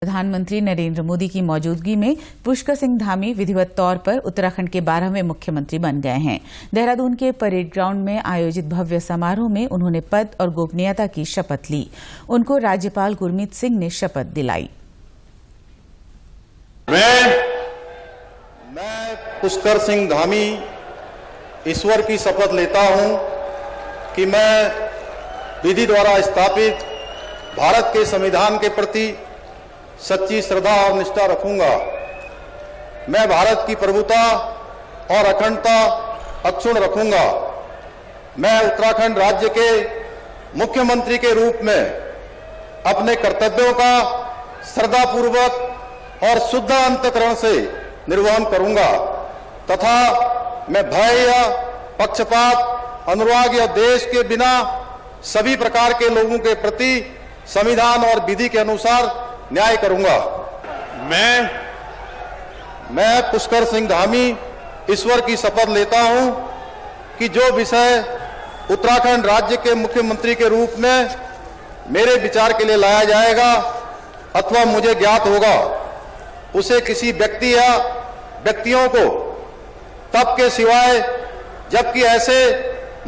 प्रधानमंत्री नरेंद्र मोदी की मौजूदगी में पुष्कर सिंह धामी विधिवत तौर पर उत्तराखंड के 12वें मुख्यमंत्री बन गए हैं। देहरादून के परेड ग्राउंड में आयोजित भव्य समारोह में उन्होंने पद और गोपनीयता की शपथ ली। उनको राज्यपाल गुरमीत सिंह ने शपथ दिलाई। मैं पुष्कर सिंह धामी ईश्वर की शपथ लेता हूं कि मैं विधि द्वारा स्थापित भारत के संविधान के प्रति सच्ची श्रद्धा और निष्ठा रखूंगा। मैं भारत की प्रभुता और अखंडता अक्षुण्ण रखूंगा। मैं उत्तराखंड राज्य के मुख्यमंत्री के रूप में अपने कर्तव्यों का श्रद्धापूर्वक और शुद्ध अंतःकरण से निर्वहन करूंगा तथा मैं भय या पक्षपात, अनुराग या देश के बिना सभी प्रकार के लोगों के प्रति संविधान और विधि के अनुसार न्याय करूंगा। मैं पुष्कर सिंह धामी ईश्वर की शपथ लेता हूं कि जो विषय उत्तराखंड राज्य के मुख्यमंत्री के रूप में मेरे विचार के लिए लाया जाएगा अथवा मुझे ज्ञात होगा, उसे किसी व्यक्ति या व्यक्तियों को तब के सिवाय जबकि ऐसे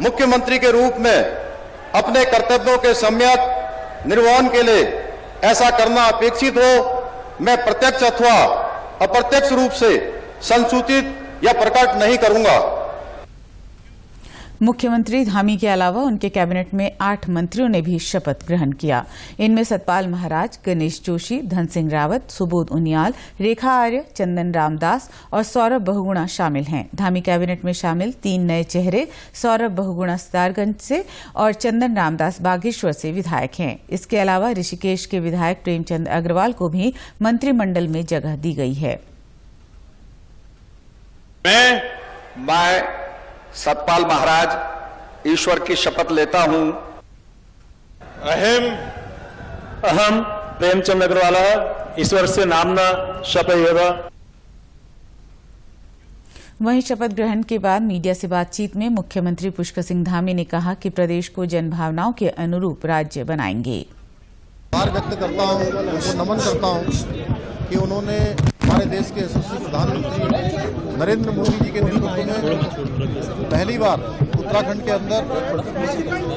मुख्यमंत्री के रूप में अपने कर्तव्यों के सम्यक निर्वहन के लिए ऐसा करना अपेक्षित हो, मैं प्रत्यक्ष अथवा अप्रत्यक्ष रूप से संसूचित या प्रकट नहीं करूंगा। मुख्यमंत्री धामी के अलावा उनके कैबिनेट में 8 मंत्रियों ने भी शपथ ग्रहण किया। इनमें सतपाल महाराज, गणेश जोशी, धन सिंह रावत, सुबोध उनियाल, रेखा आर्य, चंदन रामदास और सौरभ बहुगुणा शामिल हैं। धामी कैबिनेट में शामिल 3 नए चेहरे सौरभ बहुगुणा सितारगंज से और चंदन रामदास बागेश्वर से विधायक हैं। इसके अलावा ऋषिकेश के विधायक प्रेमचंद अग्रवाल को भी मंत्रिमंडल में जगह दी गई है। मैं सतपाल महाराज ईश्वर की शपथ लेता हूं। अहम प्रेमचंद अग्रवाल ईश्वर से नामना शपथ। वहीं शपथ ग्रहण के बाद मीडिया से बातचीत में मुख्यमंत्री पुष्कर सिंह धामी ने कहा कि प्रदेश को जनभावनाओं के अनुरूप राज्य बनाएंगे। आभार व्यक्त करता हूं, उनको नमन करता हूं कि उन्होंने हमारे देश के यशस्वी प्रधानमंत्री नरेंद्र मोदी जी के नेतृत्व में पहली बार उत्तराखंड के अंदर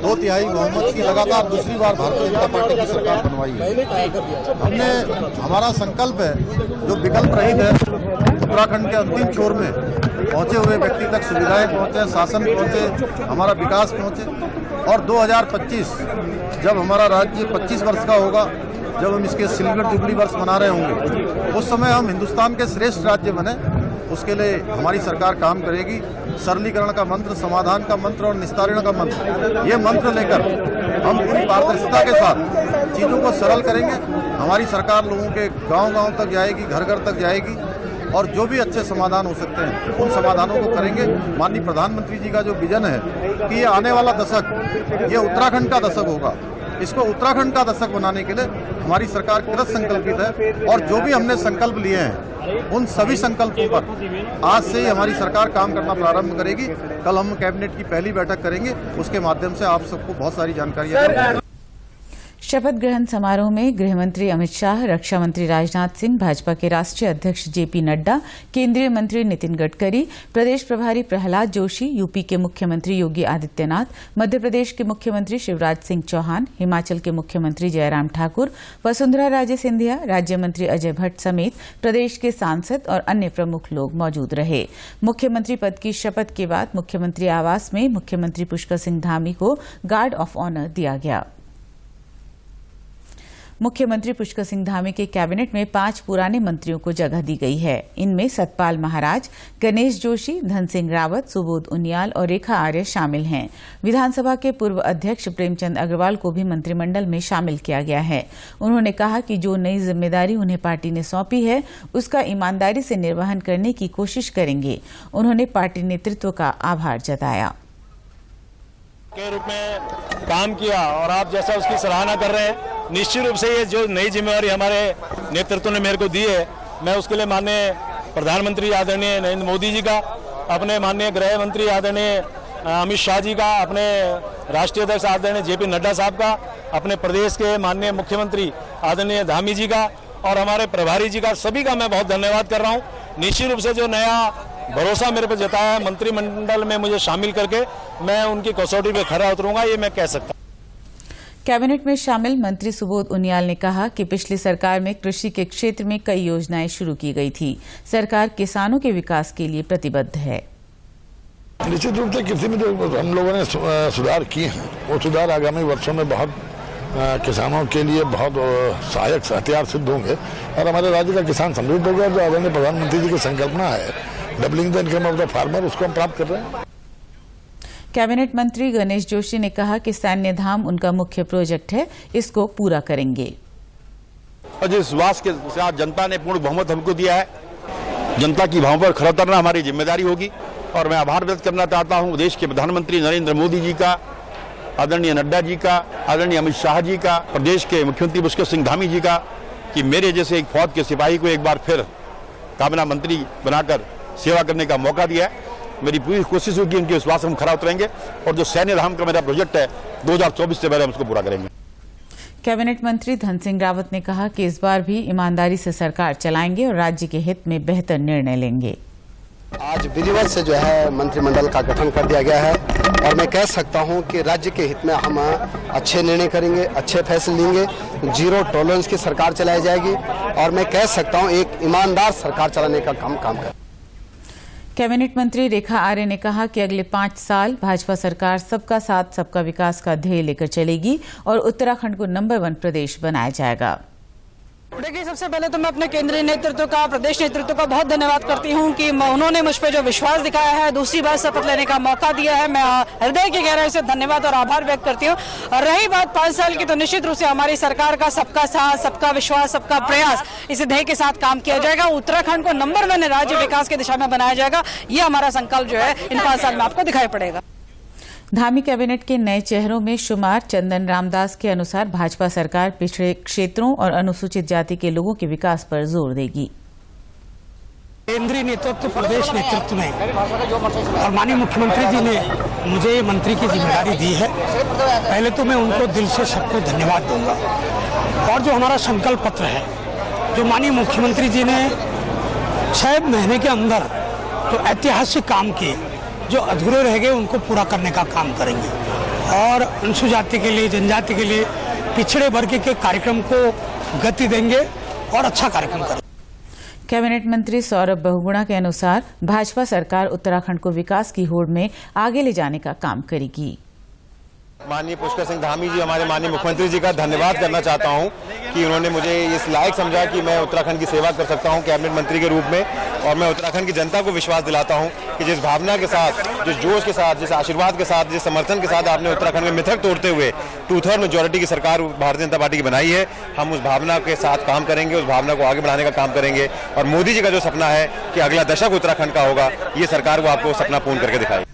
2/3 बहुमत की लगातार दूसरी बार भारतीय जनता पार्टी की सरकार बनवाई है। हमारा संकल्प है जो विकल्प रहित है, उत्तराखंड के अंतिम छोर में पहुंचे हुए व्यक्ति तक सुविधाएं पहुंचे, शासन पहुंचे, हमारा विकास पहुंचे और 2025 जब हमारा राज्य 25 वर्ष का होगा, जब हम इसके सिल्वर जुबली वर्ष मना रहे होंगे, उस समय हम हिंदुस्तान के श्रेष्ठ राज्य बने, उसके लिए हमारी सरकार काम करेगी। सरलीकरण का मंत्र, समाधान का मंत्र और निस्तारण का मंत्र, ये मंत्र लेकर हम पूरी पारदर्शिता के साथ चीज़ों को सरल करेंगे। हमारी सरकार लोगों के गांव-गांव तक जाएगी, घर-घर तक जाएगी और जो भी अच्छे समाधान हो सकते हैं उन समाधानों को करेंगे। माननीय प्रधानमंत्री जी का जो विजन है कि ये आने वाला दशक ये उत्तराखंड का दशक होगा, इसको उत्तराखंड का दशक बनाने के लिए हमारी सरकार कृत संकल्पित है और जो भी हमने संकल्प लिए हैं उन सभी संकल्पों पर आज से ही हमारी सरकार काम करना प्रारंभ करेगी। कल हम कैबिनेट की पहली बैठक करेंगे, उसके माध्यम से आप सबको बहुत सारी जानकारियां देंगे। शपथ ग्रहण समारोह में गृहमंत्री अमित शाह, रक्षा मंत्री राजनाथ सिंह, भाजपा के राष्ट्रीय अध्यक्ष जेपी नड्डा, केंद्रीय मंत्री नितिन गडकरी, प्रदेश प्रभारी प्रहलाद जोशी, यूपी के मुख्यमंत्री योगी आदित्यनाथ, मध्य प्रदेश के मुख्यमंत्री शिवराज सिंह चौहान, हिमाचल के मुख्यमंत्री जयराम ठाकुर, वसुंधरा राजे सिंधिया, राज्य मंत्री अजय भट्ट समेत प्रदेश के सांसद और अन्य प्रमुख लोग मौजूद रहे। मुख्यमंत्री पद की शपथ के बाद मुख्यमंत्री आवास में मुख्यमंत्री पुष्कर सिंह धामी को गार्ड ऑफ ऑनर दिया गया। मुख्यमंत्री पुष्कर सिंह धामी के कैबिनेट में 5 पुराने मंत्रियों को जगह दी गई है। इनमें सतपाल महाराज, गणेश जोशी, धन सिंह रावत, सुबोध उनियाल और रेखा आर्य शामिल हैं। विधानसभा के पूर्व अध्यक्ष प्रेमचंद अग्रवाल को भी मंत्रिमंडल में शामिल किया गया है। उन्होंने कहा कि जो नई जिम्मेदारी उन्हें पार्टी ने सौंपी है उसका ईमानदारी से निर्वहन करने की कोशिश करेंगे। उन्होंने पार्टी नेतृत्व का आभार जताया। के रूप में काम किया और आप जैसा उसकी सराहना कर रहे हैं, निश्चित रूप से ये जो नई जिम्मेवारी हमारे नेतृत्व ने मेरे को दी है, मैं उसके लिए माननीय प्रधानमंत्री आदरणीय नरेंद्र मोदी जी का, अपने माननीय गृह मंत्री आदरणीय अमित शाह जी का, अपने राष्ट्रीय अध्यक्ष आदरणीय जेपी नड्डा साहब का, अपने प्रदेश के माननीय मुख्यमंत्री आदरणीय धामी जी का और हमारे प्रभारी जी का, सभी का मैं बहुत धन्यवाद कर रहा हूँ। निश्चित रूप से जो नया भरोसा मेरे पर जताया है मंत्रिमंडल में मुझे शामिल करके, मैं उनकी कसौटी पे खरा उतरूंगा, ये मैं कह सकता हूँ। कैबिनेट में शामिल मंत्री सुबोध उनियाल ने कहा कि पिछली सरकार में कृषि के क्षेत्र में कई योजनाएं शुरू की गई थी। सरकार किसानों के विकास के लिए प्रतिबद्ध है। निश्चित रूप से कृषि में जो हम लोगों ने सुधार किए हैं, वो सुधार आगामी वर्षों में बहुत किसानों के लिए बहुत सहायक हथियार सिद्ध होंगे और हमारे राज्य का किसान समृद्ध होगा। जो आदरणीय प्रधानमंत्री जी की संकल्पना है doubling the income of the farmer, उसको हम प्राप्त कर रहे हैं। कैबिनेट मंत्री गणेश जोशी ने कहा कि सैन्य धाम उनका मुख्य प्रोजेक्ट है, इसको पूरा करेंगे। और जिस विश्वास के साथ जनता ने पूर्ण बहुमत हमको दिया है, जनता की भावों पर खरा उतरना हमारी जिम्मेदारी होगी। और मैं आभार व्यक्त करना चाहता हूं देश के प्रधानमंत्री नरेंद्र मोदी जी का, आदरणीय नड्डा जी का, आदरणीय अमित शाह जी का, प्रदेश के मुख्यमंत्री पुष्कर सिंह धामी जी का, कि मेरे जैसे एक फौज के सिपाही को एक बार फिर काबीना मंत्री बनाकर सेवा करने का मौका दिया है। मेरी पूरी कोशिश होगी उनके विश्वास हम खरा उतरेंगे और जो सैन्य धाम का मेरा प्रोजेक्ट है 2024 से पहले हम उसको पूरा करेंगे। कैबिनेट मंत्री धन सिंह रावत ने कहा कि इस बार भी ईमानदारी से सरकार चलाएंगे और राज्य के हित में बेहतर निर्णय लेंगे। आज विधिवत से जो है मंत्रिमंडल का गठन कर दिया गया है और मैं कह सकता हूं कि राज्य के हित में हम अच्छे निर्णय करेंगे, अच्छे फैसले लेंगे, जीरो टॉलरेंस की सरकार चलाई जाएगी और मैं कह सकता हूं एक ईमानदार सरकार चलाने का काम करें। कैबिनेट मंत्री रेखा आर्य ने कहा कि अगले 5 साल भाजपा सरकार सबका साथ सबका विकास का ध्येय लेकर चलेगी और उत्तराखंड को नंबर 1 प्रदेश बनाया जाएगा। देखिए, सबसे पहले तो मैं अपने केंद्रीय नेतृत्व का, प्रदेश नेतृत्व का बहुत धन्यवाद करती हूं कि उन्होंने मुझ पर जो विश्वास दिखाया है, दूसरी बार शपथ लेने का मौका दिया है। मैं हृदय की गहराई से धन्यवाद और आभार व्यक्त करती हूं। और रही बात 5 साल की, तो निश्चित रूप से हमारी सरकार का सबका साथ, सबका विश्वास, सबका प्रयास, इस ध्येय के साथ काम किया जाएगा। उत्तराखंड को नंबर 1 राज्य विकास की दिशा में बनाया जाएगा। ये हमारा संकल्प जो है इन 5 साल में आपको दिखाई पड़ेगा। धामी कैबिनेट के नए चेहरों में शुमार चंदन रामदास के अनुसार भाजपा सरकार पिछड़े क्षेत्रों और अनुसूचित जाति के लोगों के विकास पर जोर देगी। केंद्रीय नेतृत्व, प्रदेश नेतृत्व में और माननीय मुख्यमंत्री जी ने मुझे मंत्री की जिम्मेदारी दी है। पहले तो मैं उनको दिल से सबको धन्यवाद दूंगा। और जो हमारा संकल्प पत्र है, जो माननीय मुख्यमंत्री जी ने 6 महीने के अंदर जो ऐतिहासिक काम किए, जो अधूरे रह गए, उनको पूरा करने का काम करेंगे और अनुसूचित जाति के लिए, जनजाति के लिए, पिछड़े वर्ग के कार्यक्रम को गति देंगे और अच्छा कार्यक्रम करेंगे। कैबिनेट मंत्री सौरभ बहुगुणा के अनुसार भाजपा सरकार उत्तराखंड को विकास की होड़ में आगे ले जाने का काम करेगी। माननीय पुष्कर सिंह धामी जी, हमारे माननीय मुख्यमंत्री जी का धन्यवाद करना चाहता हूं कि उन्होंने मुझे इस लायक समझा कि मैं उत्तराखंड की सेवा कर सकता हूं कैबिनेट मंत्री के रूप में। और मैं उत्तराखंड की जनता को विश्वास दिलाता हूं कि जिस भावना के साथ, जिस जोश के साथ, जिस आशीर्वाद के साथ, जिस समर्थन के साथ आपने उत्तराखंड में मिथक तोड़ते हुए 2/3 मेजॉरिटी की सरकार भारतीय जनता पार्टी की बनाई है, हम उस भावना के साथ काम करेंगे, उस भावना को आगे बढ़ाने का काम करेंगे। और मोदी जी का जो सपना है कि अगला दशक उत्तराखंड का होगा, ये सरकार वो आपको सपना पूर्ण करके दिखाएगी।